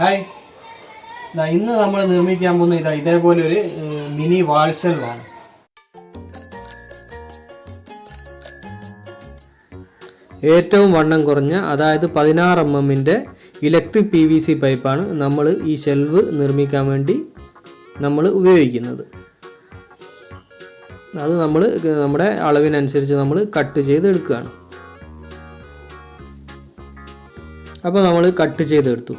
Hi, ഇന്ന് നമ്മൾ നിർമ്മിക്കാൻ പോകുന്ന ഇതേപോലെ ഒരു മിനി വാൾ ഷെൽവാണ്. ഏറ്റവും വണ്ണം കുറഞ്ഞ, അതായത് 16 mm ഇലക്ട്രിക് PVC പൈപ്പാണ് നമ്മൾ ഈ ഷെൽവ് നിർമ്മിക്കാൻ വേണ്ടി നമ്മൾ ഉപയോഗിക്കുന്നത്. അത് നമ്മൾ നമ്മുടെ അളവിനനുസരിച്ച് നമ്മൾ കട്ട് ചെയ്ത് എടുക്കുകയാണ്. അപ്പോൾ നമ്മൾ കട്ട് ചെയ്തെടുത്തു.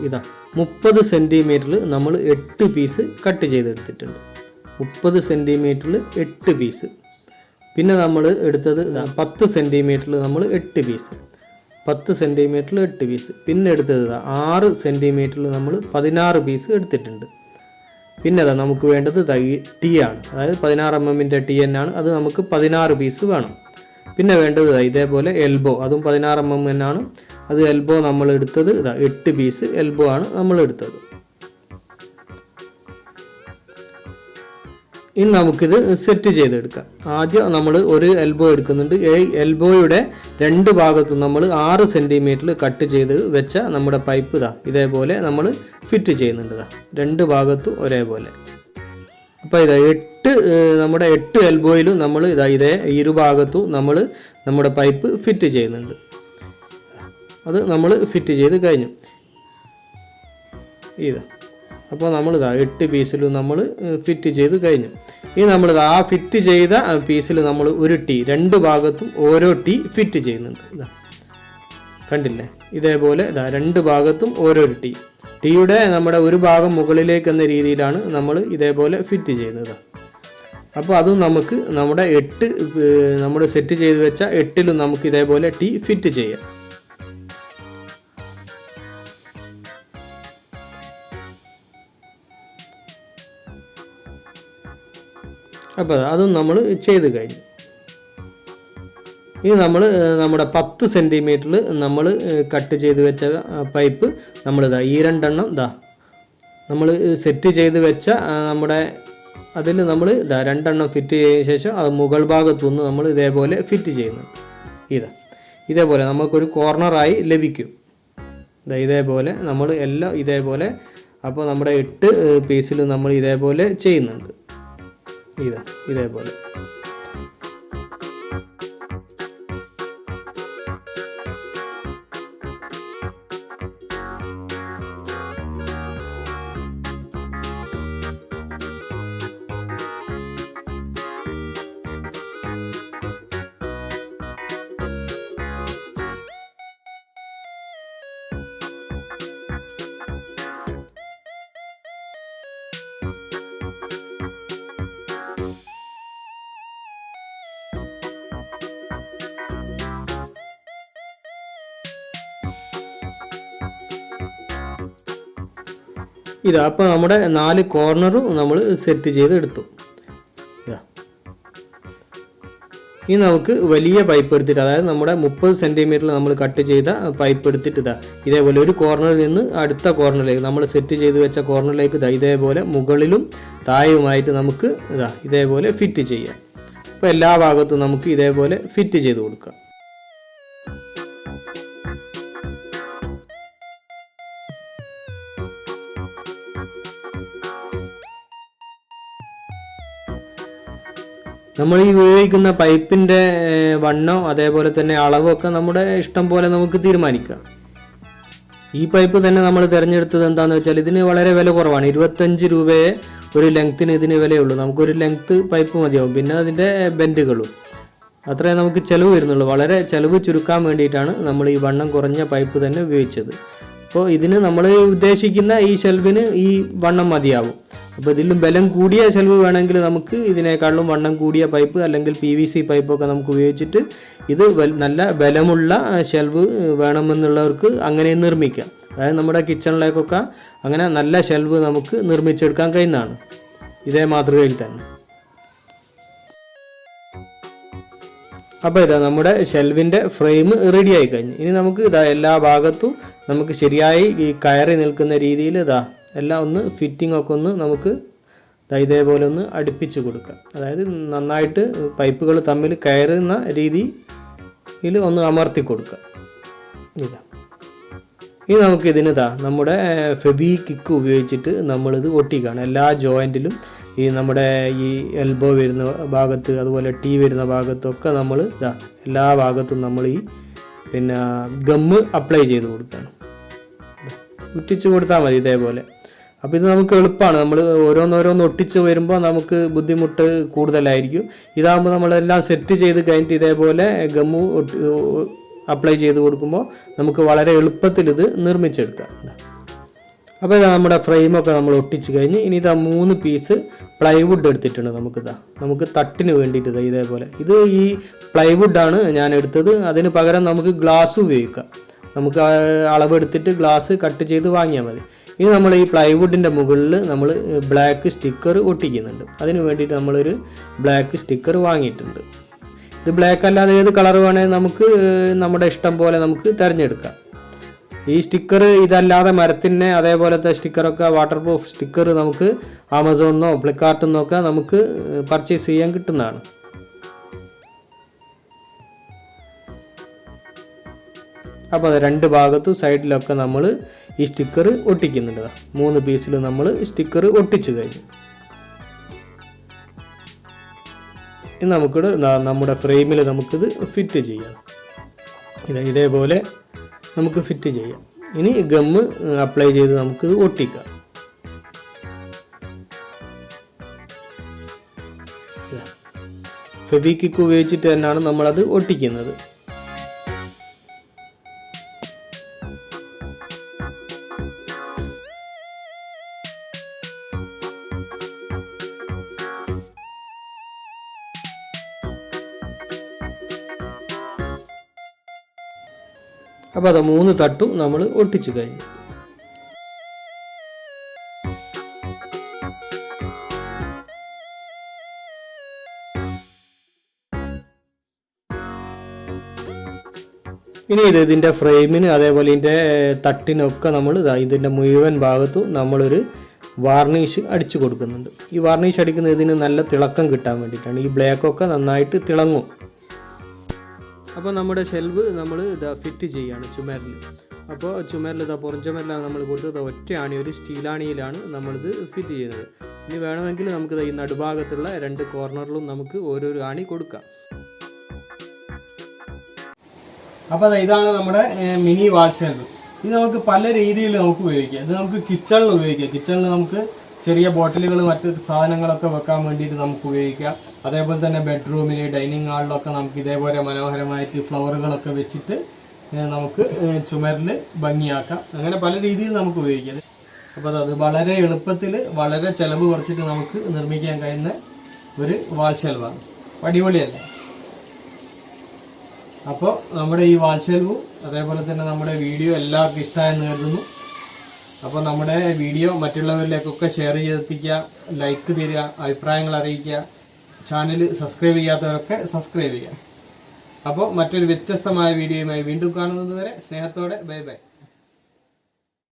30 സെൻറ്റിമീറ്ററിൽ നമ്മൾ 8 പീസ് കട്ട് ചെയ്തെടുത്തിട്ടുണ്ട്. 30 സെൻറ്റിമീറ്ററിൽ 8 പീസ്. പിന്നെ നമ്മൾ എടുത്തത് 10 സെൻറ്റിമീറ്ററിൽ നമ്മൾ 8 പീസ്. 10 സെൻറ്റിമീറ്ററിൽ 8 പീസ്. പിന്നെ എടുത്തത് 6 സെൻറ്റിമീറ്ററിൽ നമ്മൾ 16 പീസ് എടുത്തിട്ടുണ്ട്. പിന്നെ നമുക്ക് വേണ്ടത് ടീ ആണ്. അതായത് 16 mm ടീ എന്നാണ്. അത് നമുക്ക് 16 പീസ് വേണം. പിന്നെ വേണ്ടത് ഇതേപോലെ എൽബോ, അതും 16 mm ആണ്. അത് എൽബോ നമ്മൾ എടുത്തത് 8 പീസ് എൽബോ ആണ് നമ്മൾ എടുത്തത്. ഇനി നമുക്കിത് സെറ്റ് ചെയ്തെടുക്കാം. ആദ്യം നമ്മൾ ഒരു എൽബോ എടുക്കുന്നുണ്ട്. ഈ എൽബോയുടെ 2 ഭാഗത്തും നമ്മൾ 6 സെൻറ്റിമീറ്ററിൽ കട്ട് ചെയ്ത് വെച്ച നമ്മുടെ പൈപ്പ് ഇതേപോലെ നമ്മൾ ഫിറ്റ് ചെയ്യുന്നുണ്ട്. 2 ഭാഗത്തും ഒരേപോലെ. അപ്പോൾ നമ്മുടെ 8 എൽബോയിലും നമ്മൾ ഇതേ ഇരുഭാഗത്തും നമ്മൾ നമ്മുടെ പൈപ്പ് ഫിറ്റ് ചെയ്യുന്നുണ്ട്. അത് നമ്മൾ ഫിറ്റ് ചെയ്ത് കഴിഞ്ഞു. അപ്പോൾ നമ്മൾ 8 പീസിലും നമ്മൾ ഫിറ്റ് ചെയ്ത് കഴിഞ്ഞു. ഇനി നമ്മൾ ആ ഫിറ്റ് ചെയ്ത പീസിൽ നമ്മൾ ഒരു ടീ, 2 ഭാഗത്തും ഓരോ ടീ ഫിറ്റ് ചെയ്യുന്നുണ്ട്. കണ്ടില്ലേ? ഇതേപോലെ 2 ഭാഗത്തും ഓരോ ടീ. ടീയുടെ നമ്മുടെ ഒരു ഭാഗം മുകളിലേക്ക് എന്ന രീതിയിലാണ് നമ്മൾ ഇതേപോലെ ഫിറ്റ് ചെയ്യുന്നത്. അപ്പോൾ അതും നമുക്ക് നമ്മുടെ 8 നമ്മൾ സെറ്റ് ചെയ്ത് വെച്ച 8ലും നമുക്ക് ഇതേപോലെ ടീ ഫിറ്റ് ചെയ്യാം. അപ്പോൾ അതും നമ്മൾ ചെയ്ത് കഴിഞ്ഞു. ഇനി നമ്മൾ നമ്മുടെ 10 സെൻറ്റിമീറ്ററിൽ നമ്മൾ കട്ട് ചെയ്ത് വെച്ച പൈപ്പ് നമ്മൾ ഈ 2 എണ്ണം നമ്മൾ സെറ്റ് ചെയ്ത് വെച്ച നമ്മുടെ അതിൽ നമ്മൾ 2 എണ്ണം ഫിറ്റ് ചെയ്തതിന് ശേഷം അത് മുകൾ ഭാഗത്തുനിന്ന് നമ്മൾ ഇതേപോലെ ഫിറ്റ് ചെയ്യുന്നുണ്ട്. ഇതേപോലെ നമുക്കൊരു കോർണറായി ലഭിക്കും. ഇതേപോലെ നമ്മൾ എല്ലാം ഇതേപോലെ. അപ്പോൾ നമ്മുടെ 8 പീസിൽ നമ്മൾ ഇതേപോലെ ചെയ്യുന്നുണ്ട്. ഇതേപോലെ. അപ്പോൾ നമ്മുടെ 4 കോർണറും നമ്മൾ സെറ്റ് ചെയ്ത് എടുത്തു. ഇനി നമുക്ക് വലിയ പൈപ്പ് എടുത്തിട്ട്, അതായത് നമ്മുടെ 30 സെൻറ്റിമീറ്ററിൽ നമ്മൾ കട്ട് ചെയ്ത പൈപ്പ് എടുത്തിട്ട് ഇതേപോലെ ഒരു കോർണറിൽ നിന്ന് അടുത്ത കോർണറിലേക്ക് നമ്മൾ സെറ്റ് ചെയ്ത് വെച്ച കോർണറിലേക്ക് ഇതേപോലെ മുകളിലും താഴെയുമായിട്ട് നമുക്ക് ഇതേപോലെ ഫിറ്റ് ചെയ്യാം. അപ്പോൾ എല്ലാ ഭാഗത്തും നമുക്ക് ഇതേപോലെ ഫിറ്റ് ചെയ്ത് കൊടുക്കാം. നമ്മൾ ഈ ഉപയോഗിക്കുന്ന പൈപ്പിൻ്റെ വണ്ണം അതേപോലെ തന്നെ അളവൊക്കെ നമ്മുടെ ഇഷ്ടം പോലെ നമുക്ക് തീരുമാനിക്കാം. ഈ പൈപ്പ് തന്നെ നമ്മൾ തിരഞ്ഞെടുത്തത് എന്താണെന്ന് വെച്ചാൽ ഇതിന് വളരെ വില കുറവാണ്. 25 രൂപയെ ഒരു ലെങ്ത്തിന് ഇതിന് വിലയുള്ളൂ. നമുക്കൊരു ലെങ്ത്ത് പൈപ്പ് മതിയാവും. പിന്നെ അതിൻ്റെ ബെൻഡുകളും അത്രേ നമുക്ക് ചിലവ് വരുന്നുള്ളൂ. വളരെ ചിലവ് ചുരുക്കാൻ വേണ്ടിയിട്ടാണ് നമ്മൾ ഈ വണ്ണം കുറഞ്ഞ പൈപ്പ് തന്നെ ഉപയോഗിച്ചത്. അപ്പോൾ ഇതിന് നമ്മൾ ഉദ്ദേശിക്കുന്ന ഈ ഷെൽവിന് ഈ വണ്ണം മതിയാവും. അപ്പോൾ ഇതിലും ബലം കൂടിയ ഷെൽവ് വേണമെങ്കിൽ നമുക്ക് ഇതിനേക്കാളും വണ്ണം കൂടിയ പൈപ്പ് അല്ലെങ്കിൽ PVC പൈപ്പൊക്കെ നമുക്ക് ഉപയോഗിച്ചിട്ട് ഇത് നല്ല ബലമുള്ള ഷെൽവ് വേണമെന്നുള്ളവർക്ക് അങ്ങനെ നിർമ്മിക്കാം. അതായത് നമ്മുടെ കിച്ചണിലേക്കൊക്കെ അങ്ങനെ നല്ല ഷെൽവ് നമുക്ക് നിർമ്മിച്ചെടുക്കാൻ കഴിയുന്നതാണ് ഇതേ മാതൃകയിൽ തന്നെ. അപ്പോൾ നമ്മുടെ ഷെൽവിൻ്റെ ഫ്രെയിം റെഡി ആയി കഴിഞ്ഞു. ഇനി നമുക്ക് എല്ലാ ഭാഗത്തും നമുക്ക് ശരിയായി ഈ കയറി നിൽക്കുന്ന രീതിയിൽ എല്ലാം ഒന്ന് ഫിറ്റിംഗ് ഒക്കെ ഒന്ന് നമുക്ക് ഇതേപോലെ ഒന്ന് അടുപ്പിച്ച് കൊടുക്കാം. അതായത് നന്നായിട്ട് പൈപ്പുകൾ തമ്മിൽ കയറുന്ന രീതിയിൽ ഒന്ന് അമർത്തി കൊടുക്കാം. ഇനി നമുക്കിതിന് നമ്മുടെ ഫെവിക്വിക്ക് ഉപയോഗിച്ചിട്ട് നമ്മളിത് ഒട്ടിക്കുകയാണ്. എല്ലാ ജോയിൻറ്റിലും ഈ നമ്മുടെ ഈ എൽബോ വരുന്ന ഭാഗത്ത് അതുപോലെ ടീ വരുന്ന ഭാഗത്തൊക്കെ നമ്മൾ എല്ലാ ഭാഗത്തും നമ്മൾ ഈ പിന്നെ ഗമ്മ് അപ്ലൈ ചെയ്ത് കൊടുക്കുകയാണ്. ഒട്ടിച്ച് കൊടുത്താൽ മതി ഇതേപോലെ. അപ്പോൾ ഇത് നമുക്ക് എളുപ്പമാണ്. നമ്മൾ ഓരോന്നോരോന്ന് ഒട്ടിച്ച് വരുമ്പോൾ നമുക്ക് ബുദ്ധിമുട്ട് കൂടുതലായിരിക്കും. ഇതാകുമ്പോൾ നമ്മളെല്ലാം സെറ്റ് ചെയ്ത് കഴിഞ്ഞിട്ട് ഇതേപോലെ ഗമ്മ് അപ്ലൈ ചെയ്ത് കൊടുക്കുമ്പോൾ നമുക്ക് വളരെ എളുപ്പത്തിൽ ഇത് നിർമ്മിച്ചെടുക്കാം. അപ്പോൾ ഇതാ നമ്മുടെ ഫ്രെയിമൊക്കെ നമ്മൾ ഒട്ടിച്ച് കഴിഞ്ഞ് ഇനി 3 പീസ് പ്ലൈവുഡ് എടുത്തിട്ടുണ്ട്. നമുക്ക് തട്ടിന് വേണ്ടിയിട്ട് ഇതേപോലെ ഇത് ഈ പ്ലൈവുഡാണ് ഞാൻ എടുത്തത്. അതിന് പകരം നമുക്ക് ഗ്ലാസ് ഉപയോഗിക്കാം. നമുക്ക് അളവെടുത്തിട്ട് ഗ്ലാസ് കട്ട് ചെയ്ത് വാങ്ങിയാൽ മതി. ഇനി നമ്മൾ ഈ പ്ലൈവുഡിൻ്റെ മുകളിൽ നമ്മൾ ബ്ലാക്ക് സ്റ്റിക്കർ ഒട്ടിക്കുന്നുണ്ട്. അതിന് വേണ്ടിയിട്ട് നമ്മളൊരു ബ്ലാക്ക് സ്റ്റിക്കർ വാങ്ങിയിട്ടുണ്ട്. ഇത് ബ്ലാക്ക് അല്ലാതെ ഏത് കളർ വേണമെങ്കിൽ നമുക്ക് നമ്മുടെ ഇഷ്ടം പോലെ നമുക്ക് തിരഞ്ഞെടുക്കാം. ഈ സ്റ്റിക്കർ ഇതല്ലാതെ മരത്തിൻ്റെ അതേപോലത്തെ സ്റ്റിക്കറൊക്കെ വാട്ടർ പ്രൂഫ് സ്റ്റിക്കർ നമുക്ക് ആമസോണിന്നോ ഫ്ലിപ്കാർട്ടിൽ ഒക്കെ നമുക്ക് പർച്ചേസ് ചെയ്യാൻ കിട്ടുന്നതാണ്. അപ്പോൾ അത് 2 ഭാഗത്തും സൈഡിലൊക്കെ നമ്മൾ ഈ സ്റ്റിക്കർ ഒട്ടിക്കുന്നുണ്ട്. 3 പീസിൽ നമ്മൾ സ്റ്റിക്കർ ഒട്ടിച്ചു കഴിഞ്ഞു. ഇനി നമുക്കിത് നമ്മുടെ ഫ്രെയിമിൽ നമുക്കിത് ഫിറ്റ് ചെയ്യാം. ഇതേപോലെ നമുക്ക് ഫിറ്റ് ചെയ്യാം. ഇനി ഗമ്മ് അപ്ലൈ ചെയ്ത് നമുക്കിത് ഒട്ടിക്കാം. ഫെവിക്വിക്ക് ഉപയോഗിച്ചിട്ട് തന്നെയാണ് നമ്മളത് ഒട്ടിക്കുന്നത്. അപ്പോൾ അത് 3 തട്ടും നമ്മൾ ഒട്ടിച്ചു കഴിഞ്ഞു. ഇനി ഇതിൻ്റെ ഫ്രെയിമിന് അതേപോലെ ഇതിൻ്റെ തട്ടിനൊക്കെ നമ്മൾ ഇതിൻ്റെ മുഴുവൻ ഭാഗത്തും നമ്മളൊരു വാർണിഷ് അടിച്ചു കൊടുക്കുന്നുണ്ട്. ഈ വാർണിഷ് അടിക്കുന്നത് ഇതിന് നല്ല തിളക്കം കിട്ടാൻ വേണ്ടിയിട്ടാണ്. ഈ ബ്ലാക്കൊക്കെ നന്നായിട്ട് തിളങ്ങും. അപ്പോൾ നമ്മുടെ ഷെൽവ് നമ്മൾ ഫിറ്റ് ചെയ്യുകയാണ് ചുമരിൽ. അപ്പോൾ ചുമരിൽ പുറം ചുമരിലാണ് നമ്മൾ കൊടുത്തത്. ഒറ്റ ആണി, ഒരു സ്റ്റീലാണിയിലാണ് നമ്മളിത് ഫിറ്റ് ചെയ്യുന്നത്. ഇനി വേണമെങ്കിൽ നമുക്ക് ഈ നടുഭാഗത്തുള്ള 2 കോർണറിലും നമുക്ക് ഓരോരോ ആണി കൊടുക്കാം. അപ്പോൾ ഇതാണ് നമ്മുടെ മിനി വാൾ ഷെൽവ്. ഇത് നമുക്ക് പല രീതിയിൽ നമുക്ക് ഉപയോഗിക്കാം. ഇത് നമുക്ക് കിച്ചണിൽ ഉപയോഗിക്കാം. കിച്ചണിൽ നമുക്ക് ചെറിയ ബോട്ടിലുകൾ മറ്റ് സാധനങ്ങളൊക്കെ വെക്കാൻ വേണ്ടിയിട്ട് നമുക്ക് ഉപയോഗിക്കാം. അതേപോലെ തന്നെ ബെഡ്റൂമിൽ ഡൈനിങ് ഹാളിലൊക്കെ നമുക്ക് ഇതേപോലെ മനോഹരമായിട്ട് ഫ്ലവറുകളൊക്കെ വെച്ചിട്ട് നമുക്ക് ചുമരിൽ ഭംഗിയാക്കാം. അങ്ങനെ പല രീതിയിൽ നമുക്ക് ഉപയോഗിക്കാം. അപ്പോൾ അത് വളരെ എളുപ്പത്തിൽ വളരെ ചിലവ് കുറച്ചിട്ട് നമുക്ക് നിർമ്മിക്കാൻ കഴിയുന്ന ഒരു വാൾ ഷെൽവാണ്. അടിപൊളിയല്ല? അപ്പോൾ നമ്മുടെ ഈ വാൾ ഷെൽവും അതേപോലെ തന്നെ നമ്മുടെ വീഡിയോ എല്ലാവർക്കും ഇഷ്ടമായെന്ന് കരുതുന്നു. അപ്പോൾ നമ്മുടെ വീഡിയോ മറ്റുള്ളവരിലേക്കൊക്കെ ഷെയർ ചെയ്തെത്തിക്കുക, ലൈക്ക് തരിക, അഭിപ്രായങ്ങൾ അറിയിക്കുക. ചാനൽ സബ്സ്ക്രൈബ് ചെയ്യാത്തവരൊക്കെ സബ്സ്ക്രൈബ് ചെയ്യുക. അപ്പോൾ മറ്റൊരു വ്യത്യസ്തമായ വീഡിയോയുമായി വീണ്ടും കാണുന്നത് വരെ സ്നേഹത്തോടെ ബൈ ബൈ.